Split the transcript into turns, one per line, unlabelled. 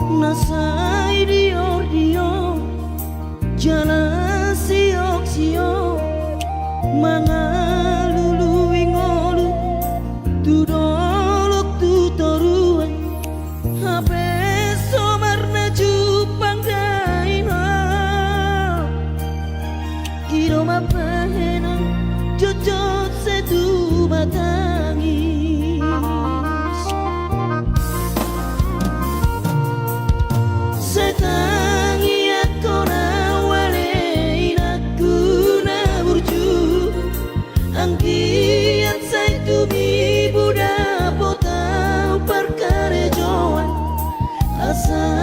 Nasai dio jalan siok mangalulu ingolu tudolok tutoruan habe somarna jupang daina iro mapahena jojot setu batangis setangi akona angkian sai tumi buda potau perkara joan asa